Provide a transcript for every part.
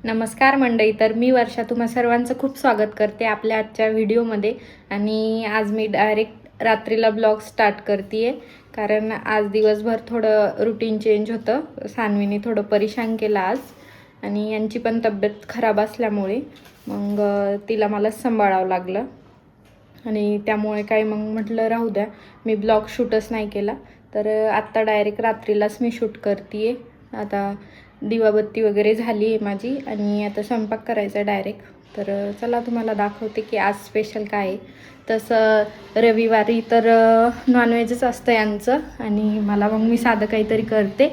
नमस्कार मंडळी. तर मी वर्षा तुम्हा सर्वांचं खूप स्वागत करते आपल्या आजच्या व्हिडिओमध्ये. आणि आज मी डायरेक्ट रात्रीला ब्लॉग स्टार्ट करते आहे, कारण आज दिवसभर थोडं रुटीन चेंज होतं. सानवीने थोडं परेशान केलं आज, आणि यांची पण तब्येत खराब असल्यामुळे मग तिला मलाच सांभाळावं लागलं. आणि त्यामुळे काय मग म्हटलं राहू द्या, मी ब्लॉग शूटच नाही केला. तर आत्ता डायरेक्ट रात्रीलाच मी शूट करते आहे. आता दिवाबत्ती वगैरे झाली आहे माझी, आणि आता स्वयंपाक करायचा आहे डायरेक्ट. तर चला तुम्हाला दाखवते की आज स्पेशल काय आहे. तसं रविवारी तर नॉनव्हेजच असतं यांचं, आणि मला मग मी साधं काहीतरी करते.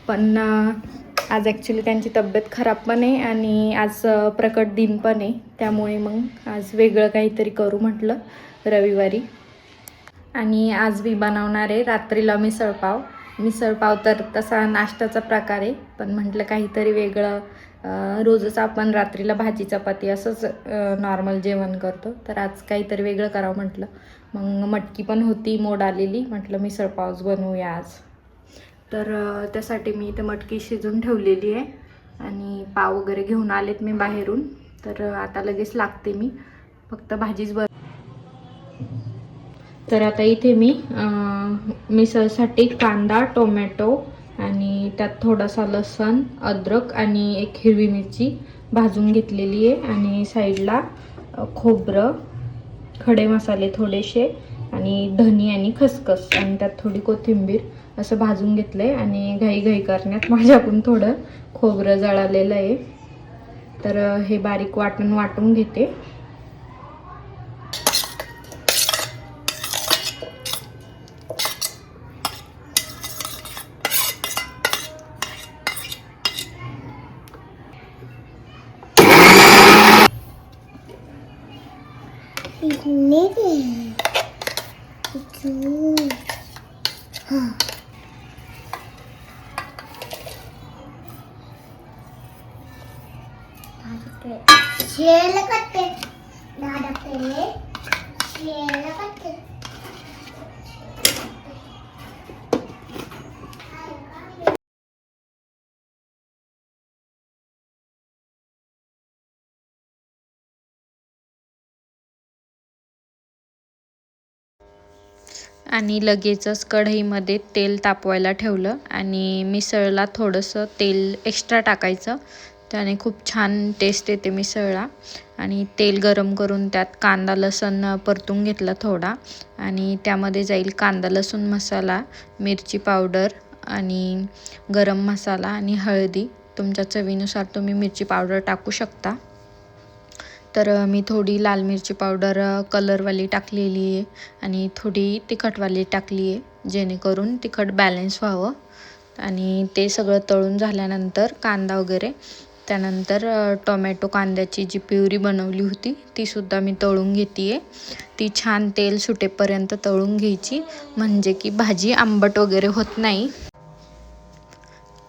पण आज ॲक्च्युली त्यांची तब्येत खराब पण आहे, आणि आज प्रकट दिन पण आहे. त्यामुळे मग आज वेगळं काहीतरी करू म्हटलं रविवारी. आणि आज मी बनवणार आहे रात्रीला मिसळपाव. मिसळपाव तर तसा नाश्त्याचा प्रकार आहे, पण म्हटलं काहीतरी वेगळं. रोजच आपण रात्रीला भाजी चपाती असंच नॉर्मल जेवण करतो, तर आज काहीतरी वेगळं करावं म्हटलं. मग मटकी पण होती मोड आलेली, म्हटलं मिसळपावच बनवूया आज. तर त्यासाठी मी इथे मटकी शिजून ठेवलेली आहे, आणि पाव वगैरे घेऊन आलेत मी बाहेरून. तर आता लगेच लागते मी, फक्त भाजीच तर आता इथे मी मिसळसाठी कांदा, टोमॅटो आणि त्यात थोडासा लसूण, अद्रक आणि एक हिरवी मिरची भाजून घेतलेली आहे. आणि साईडला खोबरं, खडे मसाले थोडेसे, आणि धनी आणि खसखस, आणि त्यात थोडी कोथिंबीर असं भाजून घेतलं आहे. आणि घाई करण्यात माझ्याकडून थोडं खोबरं जळालेलं आहे, तर हे बारीक वाटून घेते. आणि लगेचच कढईमध्ये तेल तापवायला ठेवलं, आणि मिसळला थोडंसं तेल एक्स्ट्रा टाकायचं, त्याने खूप छान टेस्ट येते मिसळला. आणि तेल गरम करून त्यात कांदा लसूण परतून घेतला थोडा, आणि त्यामध्ये जाईल कांदा लसूण मसाला, मिरची पावडर आणि गरम मसाला आणि हळदी. तुमच्या चवीनुसार तुम्ही मिरची पावडर टाकू शकता. तर मी थोडी लाल मिरची पावडर कलरवाली टाकलेली आहे, आणि थोडी तिखटवाली टाकली आहे, जेणेकरून तिखट बॅलन्स व्हावं. आणि ते सगळं तळून झाल्यानंतर कांदा वगैरे, त्यानंतर टोमॅटो कांद्याची जी प्युरी बनवली होती तीसुद्धा मी तळून घेते आहे. ती छान तेल सुटेपर्यंत तळून घ्यायची, म्हणजे की भाजी आंबट वगैरे होत नाही.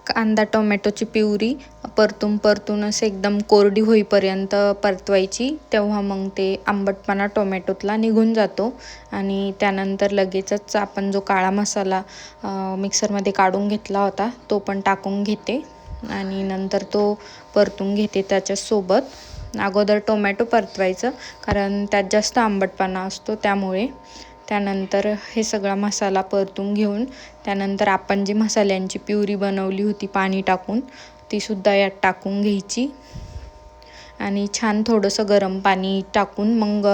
कांदा टोमॅटोची प्युरी परतून असं एकदम कोरडी होईपर्यंत परतवायची, तेव्हा मग ते आंबटपणा टोमॅटोतला निघून जातो. आणि त्यानंतर लगेचच आपण जो काळा मसाला मिक्सरमध्ये काढून घेतला होता तो पण टाकून घेते, आणि नंतर तो परतून घेते त्याच्यासोबत. अगोदर टोमॅटो परतवायचं, कारण त्यात जास्त आंबटपणा असतो त्यामुळे. त्यानंतर हे सगळा मसाला परतून घेऊन, त्यानंतर आपण जी मसाल्यांची प्युरी बनवली होती पाणी टाकून, तीसुद्धा यात टाकून घ्यायची, आणि छान थोडंसं गरम पाणी टाकून मग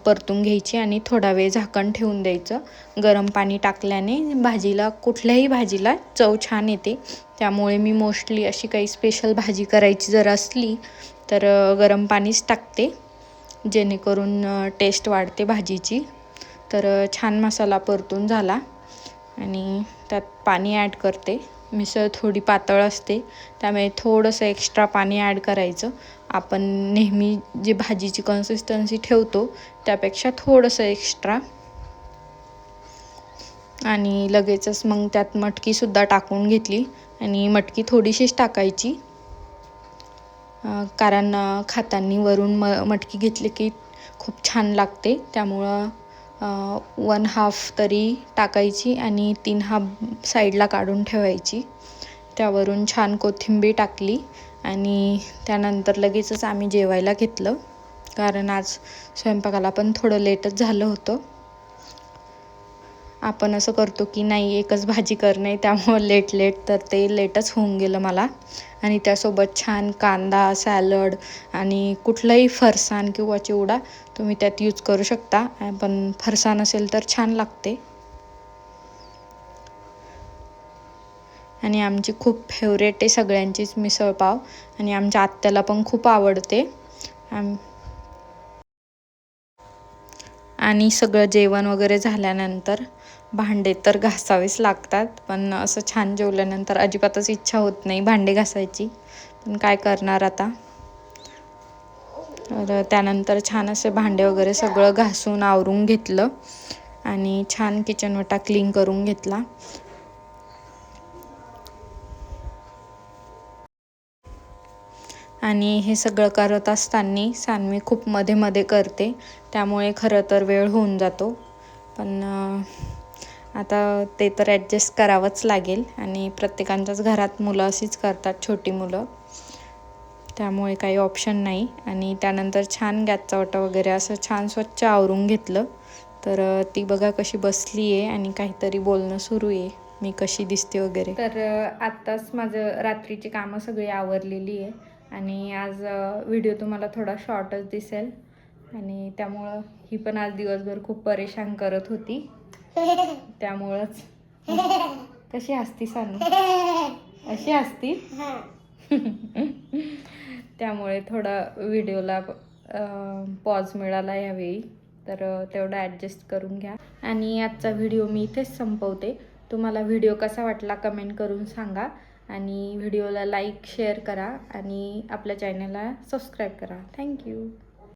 परतून घ्यायची, आणि थोडा वेळ झाकण ठेवून द्यायचं. गरम पाणी टाकल्याने भाजीला, कुठल्याही भाजीला चव छान येते. त्यामुळे मी मोस्टली अशी काही स्पेशल भाजी करायची जर असली तर गरम पाणीच टाकते, जेणेकरून टेस्ट वाढते भाजीची. तर छान मसाला परतून झाला, आणि त्यात पाणी ॲड करते. मिसळ थोडी पातळ असते, त्यामुळे थोडंसं एक्स्ट्रा पाणी ॲड करायचं. आपण नेहमी जी भाजीची कन्सिस्टन्सी ठेवतो त्यापेक्षा थोडंसं एक्स्ट्रा. आणि लगेचच मग त्यात मटकीसुद्धा टाकून घेतली, आणि मटकी थोडीशीच टाकायची, कारण खाताना वरून मटकी घेतली की खूप छान लागते. त्यामुळं 1/2 तरी टाकायची, आणि 3 हाफ साईडला काढून ठेवायची. त्यावरून छान कोथिंबीर टाकली, आणि त्यानंतर लगेचच आम्ही जेवायला घेतलं, कारण आज स्वयंपाकाला पण थोडं लेटच झालं होतं. आपण असं करतो की नाही एकच भाजी करणे, त्यामुळं लेट तर ते लेटच होऊन गेलं मला. आणि त्यासोबत छान कांदा, सॅलड आणि कुठलाही फरसाण किंवा चिवडा तुम्ही त्यात यूज करू शकता, पण फरसाण असेल तर छान लागते. आणि आमची खूप फेवरेट आहे सगळ्यांचीच मिसळपाव, आणि आमच्या आत्याला पण खूप आवडते. आणि सगळं जेवण वगैरे झाल्यानंतर भांडे तर घासावेच लागतात, पण असं छान जेवल्यानंतर अजिबातच इच्छा होत नाही भांडे घासायची, पण काय करणार आता. तर त्यानंतर छान असे भांडे वगैरे सगळं घासून आवरून घेतलं आणि छान किचन वटा क्लीन करून घेतला. आणि हे सगळं करत असताना सान्वी खूप मध्ये करते, त्यामुळे खरं तर वेळ होऊन जातो. पण आता ते तर ॲडजस्ट करावंच लागेल, आणि प्रत्येकाच्याच घरात मुलं अशीच करतात, छोटी मुलं, त्यामुळे काही ऑप्शन नाही. आणि त्यानंतर छान गॅसचा ओटा वगैरे असं छान स्वच्छ आवरून घेतलं. तर ती बघा कशी बसली आहे आणि काहीतरी बोलणं सुरू आहे, मी कशी दिसते वगैरे. तर आत्ताच माझं रात्रीची कामं सगळी आवरलेली आहे, आणि आज व्हिडिओ तुम्हाला थोडा शॉर्टच दिसेल, आणि त्यामुळं ही पण आज दिवसभर खूप परेशान करत होती, त्यामुळंच. कशी हसती सानू, अशी हसती. त्यामुळे थोडा व्हिडिओला पॉज मिळाला यावेळी, तर तेवढं ॲडजस्ट करून घ्या. आणि आजचा व्हिडिओ मी इथेच संपवते. तुम्हाला व्हिडिओ कसा वाटला कमेंट करून सांगा, आणि व्हिडिओला लाईक शेअर करा, आणि आपल्या चॅनलला सबस्क्राईब करा. थँक्यू.